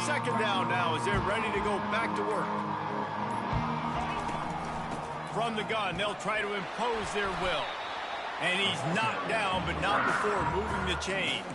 Second down now as they're ready to go back to work. From the gun, they'll try to impose their will. And he's knocked down, but not before moving the chains.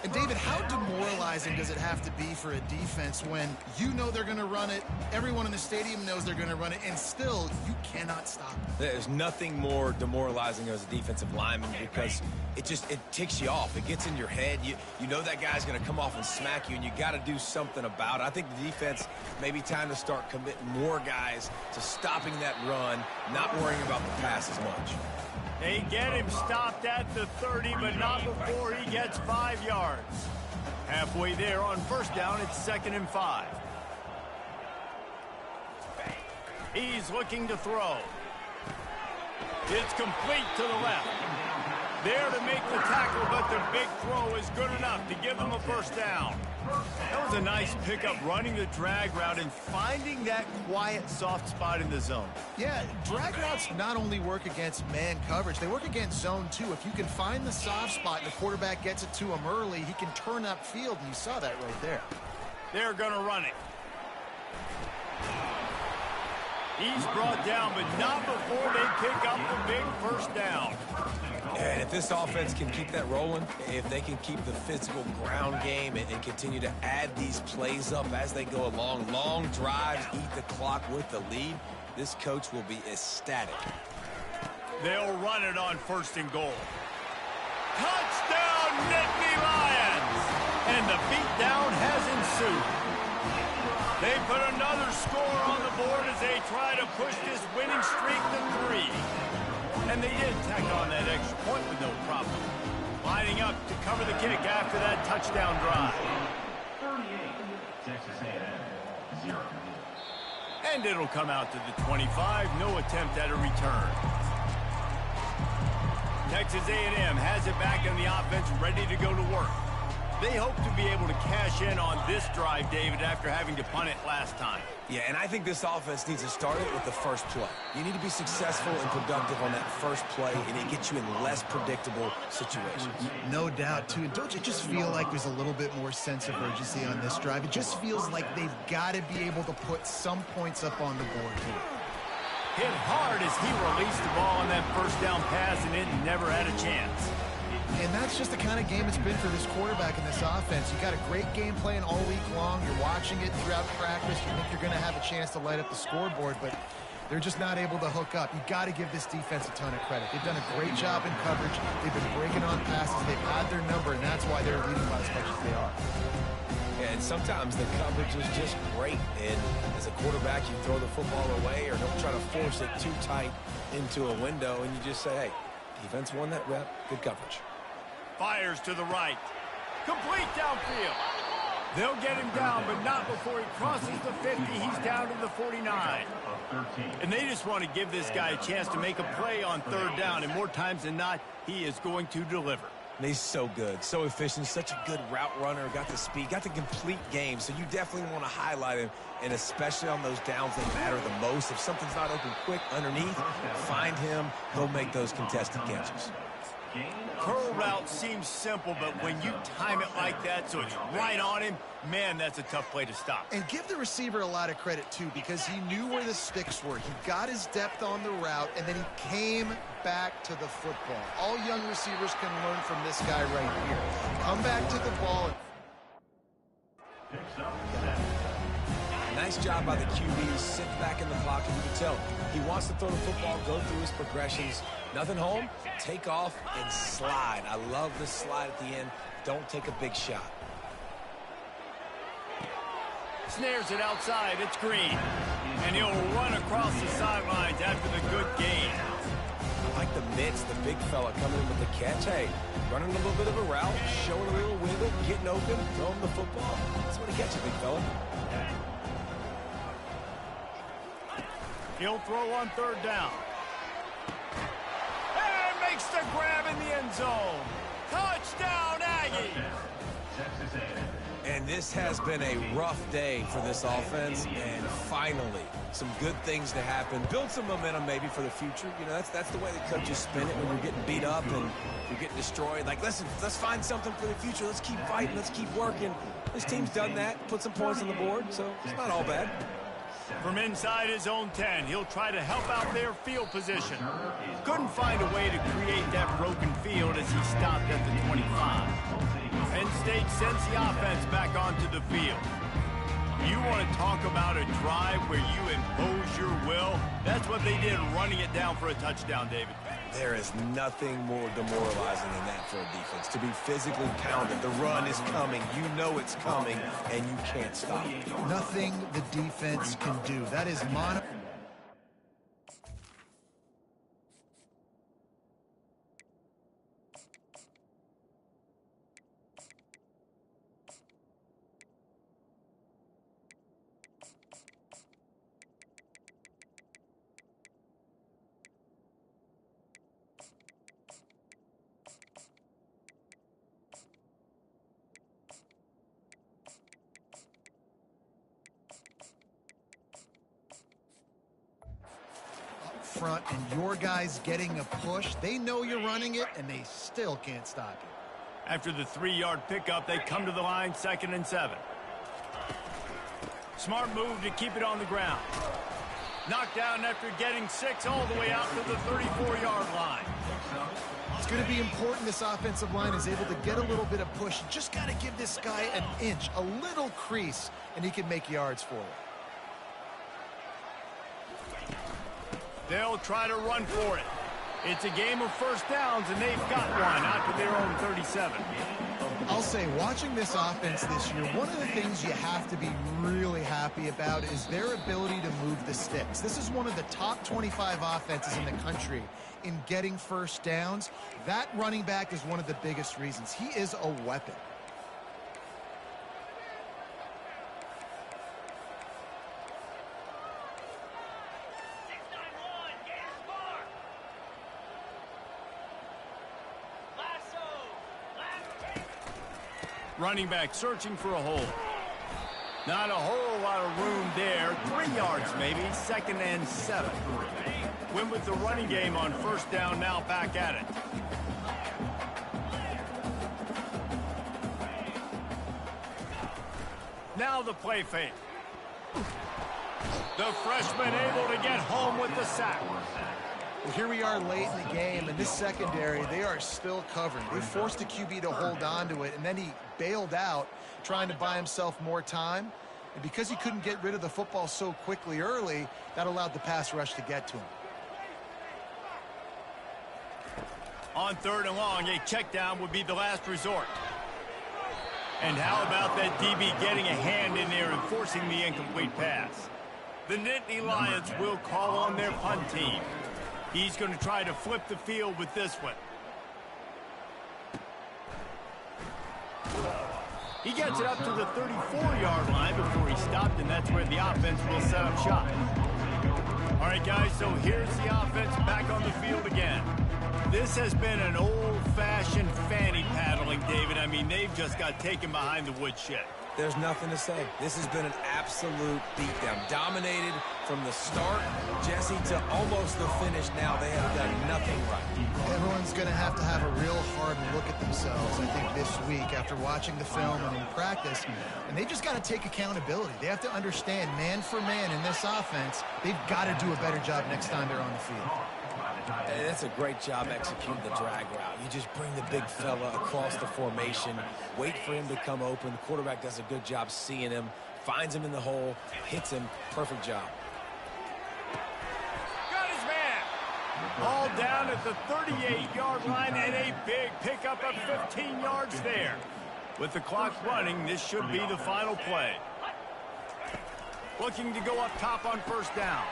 And, David, how demoralizing does it have to be for a defense when you know they're going to run it, everyone in the stadium knows they're going to run it, and still you cannot stop it? There's nothing more demoralizing as a defensive lineman because it ticks you off. It gets in your head. You know that guy's going to come off and smack you, and you got to do something about it. I think the defense may be time to start committing more guys to stopping that run, not worrying about the pass as much. They get him stopped at the 30, but not before he gets 5 yards. Halfway there on first down, it's 2nd and 5. He's looking to throw. It's complete to the left. There to make the tackle, but the big throw is good enough to give them a first down. That was a nice pickup, running the drag route and finding that quiet, soft spot in the zone. Yeah, drag routes not only work against man coverage, they work against zone too. If you can find the soft spot and the quarterback gets it to him early, he can turn upfield, and you saw that right there. They're going to run it. He's brought down, but not before they pick up the big first down. And if this offense can keep that rolling, if they can keep the physical ground game and continue to add these plays up as they go along, long drives, eat the clock with the lead, this coach will be ecstatic. They'll run it on 1st and goal. Touchdown, Nittany Lions! And the beatdown has ensued. They put another score on the board as they try to push this winning streak to 3. And they did tack on that extra point with no problem. Lining up to cover the kick after that touchdown drive. 38, Texas A&M, 0. And it'll come out to the 25. No attempt at a return. Texas A&M has it back in the offense, ready to go to work. They hope to be able to cash in on this drive, David, after having to punt it last time. Yeah, and I think this offense needs to start it with the first play. You need to be successful and productive on that first play, and it gets you in less predictable situations. No doubt, too. And don't you just feel like there's a little bit more sense of urgency on this drive? It just feels like they've got to be able to put some points up on the board here. Hit hard as he released the ball on that first down pass, and it never had a chance. And that's just the kind of game it's been for this quarterback in this offense. You got a great game plan all week long. You're watching it throughout practice. You think you're going to have a chance to light up the scoreboard, but they're just not able to hook up. You got to give this defense a ton of credit. They've done a great job in coverage. They've been breaking on passes. They've had their number, and that's why they're leading by as much as they are. Yeah, and sometimes the coverage is just great. And as a quarterback, you throw the football away or don't try to force it too tight into a window, and you just say, hey, defense won that rep. Good coverage. Fires to the right. Complete downfield. They'll get him down, but not before he crosses the 50. He's down to the 49. And they just want to give this guy a chance to make a play on 3rd down, and more times than not, he is going to deliver. And he's so good, so efficient, such a good route runner, got the speed, got the complete game, so you definitely want to highlight him, and especially on those downs that matter the most. If something's not open quick underneath, find him, he'll make those contested catches. Curl route seems simple, but when you time it like that so it's right on him, man, that's a tough play to stop. And give the receiver a lot of credit, too, because he knew where the sticks were. He got his depth on the route, and then he came back to the football. All young receivers can learn from this guy right here. Come back to the ball. Nice job by the QB, sit back in the clock, and you can tell he wants to throw the football, go through his progressions. Nothing home, take off and slide. I love the slide at the end. Don't take a big shot. Snares it outside, it's Green. And he'll run across the sidelines after the good gain. I like the mitts, the big fella coming in with the catch. Hey, running a little bit of a route, showing a little wiggle, getting open, throwing the football. That's what he gets, big fella. He'll throw on 3rd down. And makes the grab in the end zone. Touchdown, Aggies! And this has been a rough day for this offense, and finally, some good things to happen. Build some momentum maybe for the future. You know, that's the way the coaches spin it when you're getting beat up and you're getting destroyed. Like, listen, let's find something for the future. Let's keep fighting. Let's keep working. This team's done that, put some points on the board, so it's not all bad. From inside his own 10, he'll try to help out their field position. Couldn't find a way to create that broken field as he stopped at the 25. Penn State sends the offense back onto the field. You want to talk about a drive where you impose your will? That's what they did, running it down for a touchdown, David. There is nothing more demoralizing than that for a defense. To be physically pounded, the run is coming, you know it's coming, and you can't stop it. Nothing the defense can do. That is mono. Front, and your guys getting a push. They know you're running it, and they still can't stop you. After the 3-yard pickup, they come to the line, 2nd and 7. Smart move to keep it on the ground. Knocked down after getting 6 all the way out to the 34-yard line. It's going to be important this offensive line is able to get a little bit of push. You just got to give this guy an inch, a little crease, and he can make yards for it. They'll try to run for it. It's a game of first downs, and they've got one out to their own 37. I'll say, watching this offense this year, one of the things you have to be really happy about is their ability to move the sticks. This is one of the top 25 offenses in the country in getting first downs. That running back is one of the biggest reasons. He is a weapon. Running back searching for a hole. Not a whole lot of room there. 3 yards maybe, 2nd and 7. Win with the running game on first down, now back at it. Now the play fake. The freshman able to get home with the sack. Well, here we are late in the game, and this secondary, they are still covering. They forced the QB to hold on to it, and then he bailed out, trying to buy himself more time. And because he couldn't get rid of the football so quickly early, that allowed the pass rush to get to him. On 3rd and long, a check down would be the last resort. And how about that DB getting a hand in there and forcing the incomplete pass? The Nittany Lions will call on their punt team. He's going to try to flip the field with this one. He gets it up to the 34-yard line before he stopped, and that's where the offense will set up shop. All right, guys, so here's the offense back on the field again. This has been an old-fashioned fanny paddling, David. I mean, they've just got taken behind the woodshed. There's nothing to say. This has been an absolute beatdown. Dominated from the start, Jesse, to almost the finish now. They have done nothing right. Everyone's going to have a real hard look at themselves, I think, this week after watching the film and in practice. And they just got to take accountability. They have to understand, man for man in this offense, they've got to do a better job next time they're on the field. And that's a great job executing the drag route. You just bring the big fella across the formation, wait for him to come open. The quarterback does a good job seeing him, finds him in the hole, hits him. Perfect job. Got his man. All down at the 38-yard line, and a big pickup of 15 yards there. With the clock running, this should be the final play. Looking to go up top on first down.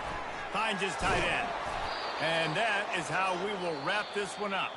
Finds his tight end. And that is how we will wrap this one up.